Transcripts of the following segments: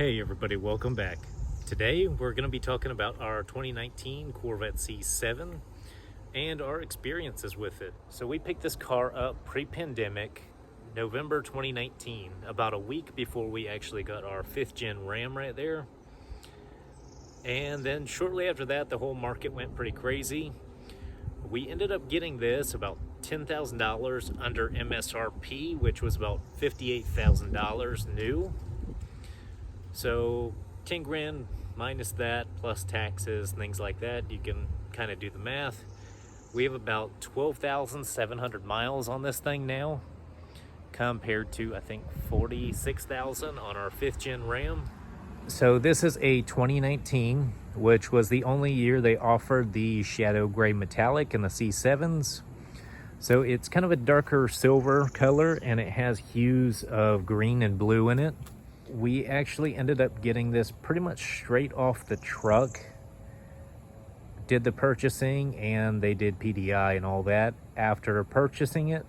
Hey everybody, welcome back. Today we're going to be talking about our 2019 Corvette C7 and our experiences with it. So we picked this car up pre-pandemic, November 2019, about a week before we actually got our 5th gen Ram right there. And then shortly after that, the whole market went pretty crazy. We ended up getting this about $10,000 under MSRP, which was about $58,000 new. So 10 grand minus that plus taxes, things like that, you can kind of do the math. We have about 12,700 miles on this thing now, compared to I think 46,000 on our 5th gen Ram. So this is a 2019, which was the only year they offered the shadow gray metallic in the C7s. So it's kind of a darker silver color and it has hues of green and blue in it. We actually ended up getting this pretty much straight off the truck. Did the purchasing and they did PDI and all that after purchasing it.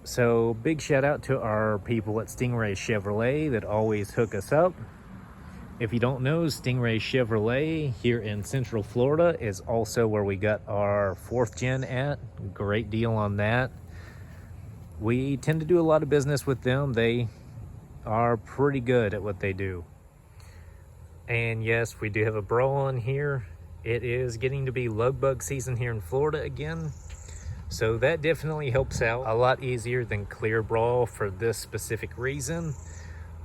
So big shout out to our people at Stingray Chevrolet that always hook us up. If you don't know, Stingray Chevrolet here in Central Florida is also where we got our 4th gen at. Great deal on that. We tend to do a lot of business with them. They are pretty good at what they do. And yes, we do have a bra on here. It is getting to be lug bug season here in Florida again, so that definitely helps out a lot easier than clear bra for this specific reason.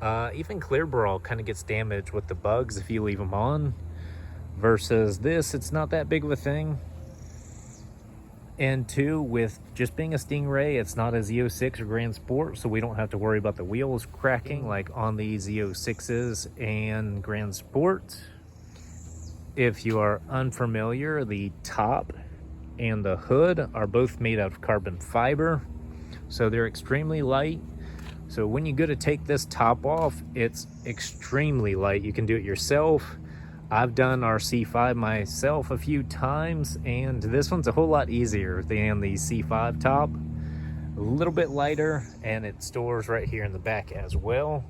Even clear bra kind of gets damaged with the bugs if you leave them on, versus this, it's not that big of a thing. And two, with just being a Stingray, it's not a Z06 or Grand Sport, so we don't have to worry about the wheels cracking like on the Z06s and Grand Sport. If you are unfamiliar, the top and the hood are both made out of carbon fiber, so they're extremely light. So when you go to take this top off, it's extremely light. You can do it yourself. I've done our C5 myself a few times, and this one's a whole lot easier than the C5 top. A little bit lighter, and it stores right here in the back as well,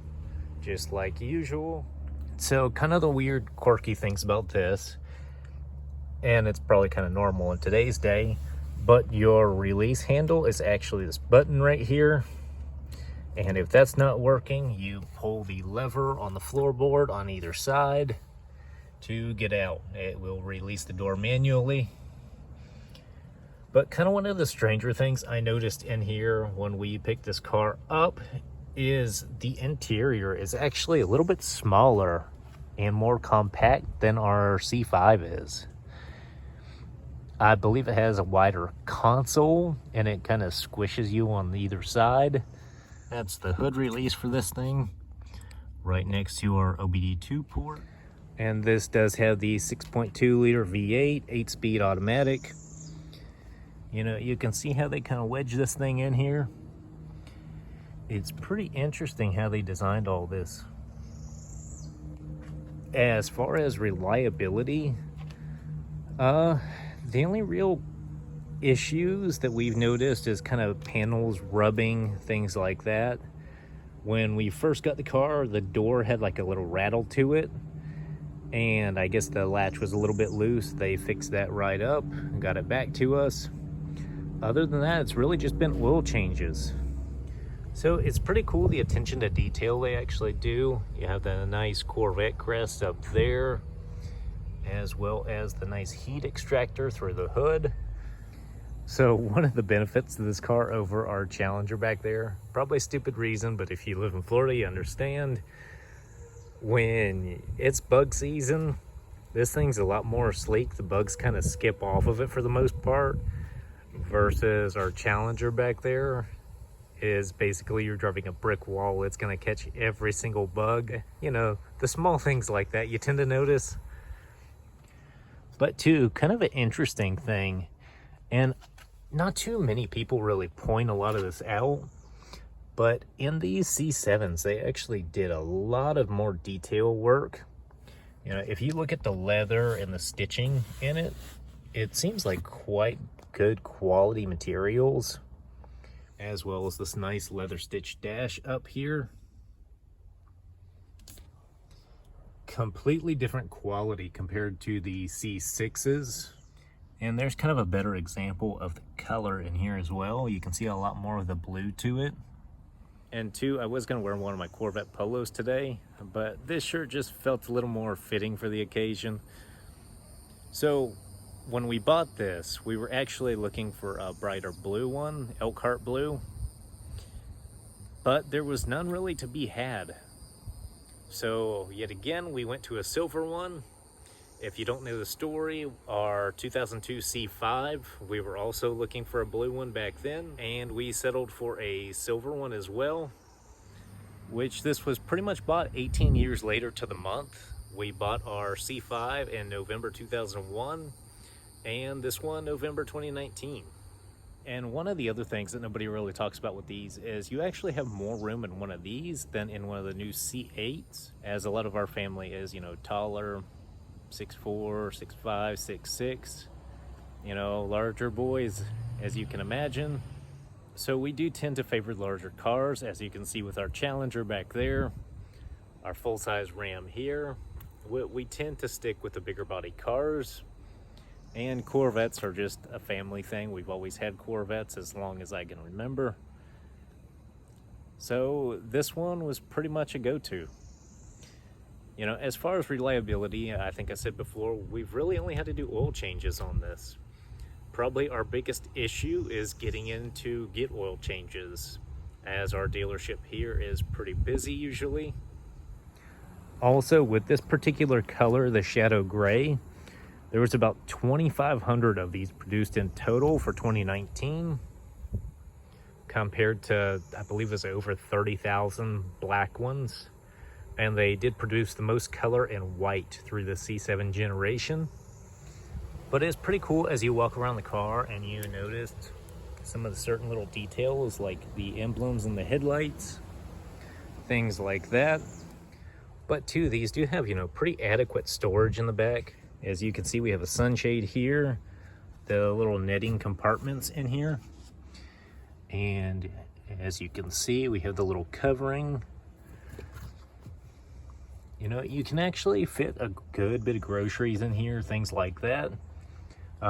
just like usual. So kind of the weird, quirky things about this, and it's probably kind of normal in today's day, but your release handle is actually this button right here. And if that's not working, you pull the lever on the floorboard on either side to get out. It will release the door manually. But kind of one of the stranger things I noticed in here when we picked this car up is the interior is actually a little bit smaller and more compact than our C5 is. I believe it has a wider console and it kind of squishes you on either side. That's the hood release for this thing, right next to our OBD2 port. And this does have the 6.2 liter V8, 8-speed automatic. You know, you can see how they kind of wedge this thing in here. It's pretty interesting how they designed all this. As far as reliability, the only real issues that we've noticed is kind of panels rubbing, things like that. When we first got the car, the door had like a little rattle to it, and I guess the latch was a little bit loose. They fixed that right up and got it back to us. Other than that, it's really just been oil changes. So it's pretty cool the attention to detail they actually do. You have the nice Corvette crest up there, as well as the nice heat extractor through the hood. So one of the benefits of this car over our Challenger back there, probably a stupid reason, but if you live in Florida, you understand. When it's bug season, this thing's a lot more sleek. The bugs kind of skip off of it for the most part, versus our Challenger back there is basically you're driving a brick wall. It's going to catch every single bug. You know, the small things like that you tend to notice. But too, kind of an interesting thing, and not too many people really point a lot of this out, but in these C7s, they actually did a lot of more detail work. You know, if you look at the leather and the stitching in it, it seems like quite good quality materials, as well as this nice leather stitch dash up here. completely different quality compared to the C6s. And there's kind of a better example of the color in here as well. You can see a lot more of the blue to it. And two, I was gonna wear one of my Corvette polos today, but this shirt just felt a little more fitting for the occasion. So when we bought this, we were actually looking for a brighter blue one, Elkhart blue, but there was none really to be had. So yet again, we went to a silver one. If you don't know the story, our 2002 C5, we were also looking for a blue one back then, and we settled for a silver one as well, which this was pretty much bought 18 years later to the month. We bought our C5 in November 2001, and this one November 2019. And one of the other things that nobody really talks about with these is you actually have more room in one of these than in one of the new C8s, as a lot of our family is, you know, taller, 6'4", 6'5", 6'6", you know, larger boys, as you can imagine. So we do tend to favor larger cars, as you can see with our Challenger back there, our full-size Ram here. We tend to stick with the bigger body cars, and Corvettes are just a family thing. We've always had Corvettes as long as I can remember. So this one was pretty much a go-to. You know, as far as reliability, I think I said before, we've really only had to do oil changes on this. Probably our biggest issue is getting in to get oil changes, as our dealership here is pretty busy usually. Also, with this particular color, the Shadow Gray, there was about 2,500 of these produced in total for 2019, compared to, I believe it was over 30,000 black ones. And they did produce the most color in white through the C7 generation. But it's pretty cool as you walk around the car and you notice some of the certain little details, like the emblems in the headlights, things like that. But too, these do have, you know, pretty adequate storage in the back. As you can see, we have a sunshade here, the little netting compartments in here. And as you can see, we have the little covering. You know, you can actually fit a good bit of groceries in here, things like that.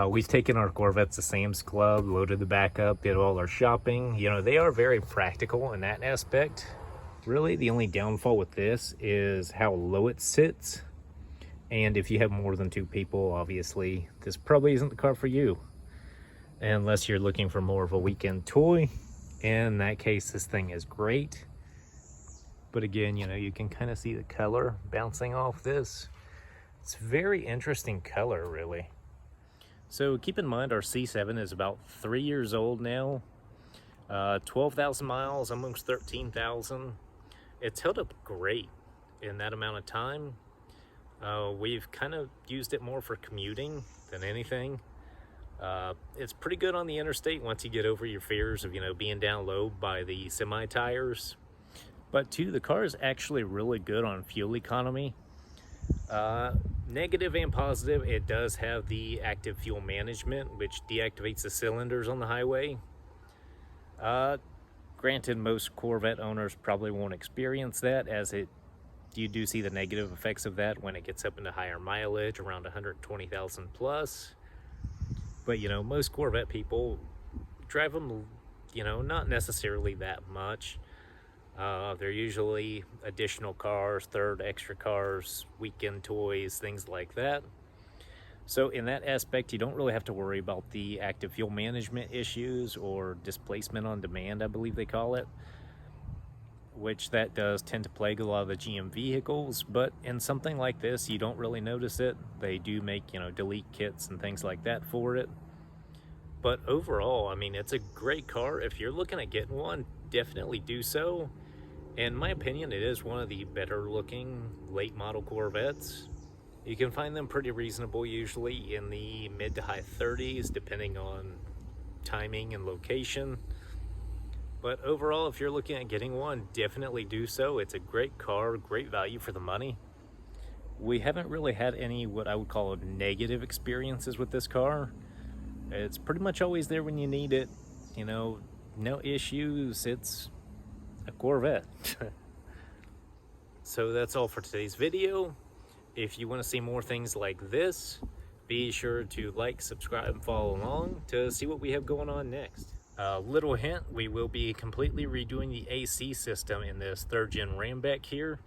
We've taken our Corvettes to Sam's Club, loaded the back up, did all our shopping. You know, they are very practical in that aspect. Really, the only downfall with this is how low it sits. And if you have more than two people, obviously, this probably isn't the car for you. Unless you're looking for more of a weekend toy. In that case, this thing is great. But again, you know, you can kind of see the color bouncing off this. It's a very interesting color, really. So keep in mind, our C7 is about 3 years old now. 12,000 miles, almost 13,000. It's held up great in that amount of time. We've kind of used it more for commuting than anything. It's pretty good on the interstate once you get over your fears of, you know, being down low by the semi tires. But two, the car is actually really good on fuel economy. Negative and positive, it does have the active fuel management, which deactivates the cylinders on the highway. Granted, most Corvette owners probably won't experience that, as you do see the negative effects of that when it gets up into higher mileage, around 120,000 plus. But, you know, most Corvette people drive them, you know, not necessarily that much. They're usually additional cars, third extra cars, weekend toys, things like that. So in that aspect, you don't really have to worry about the active fuel management issues or displacement on demand, I believe they call it, which that does tend to plague a lot of the GM vehicles. But in something like this, you don't really notice it. They do make, you know, delete kits and things like that for it. But overall, I mean, it's a great car. If you're looking at getting one, definitely do so. In my opinion, it is one of the better looking late model Corvettes. You can find them pretty reasonable, usually in the mid to high 30s, depending on timing and location. But overall, if you're looking at getting one, definitely do so. It's a great car, great value for the money. We haven't really had any what I would call negative experiences with this car. It's pretty much always there when you need it. You know, no issues. It's a Corvette. So that's all for today's video. If you want to see more things like this, be sure to like, subscribe, and follow along to see what we have going on next. Little hint, we will be completely redoing the AC system in this 3rd gen Ramback here.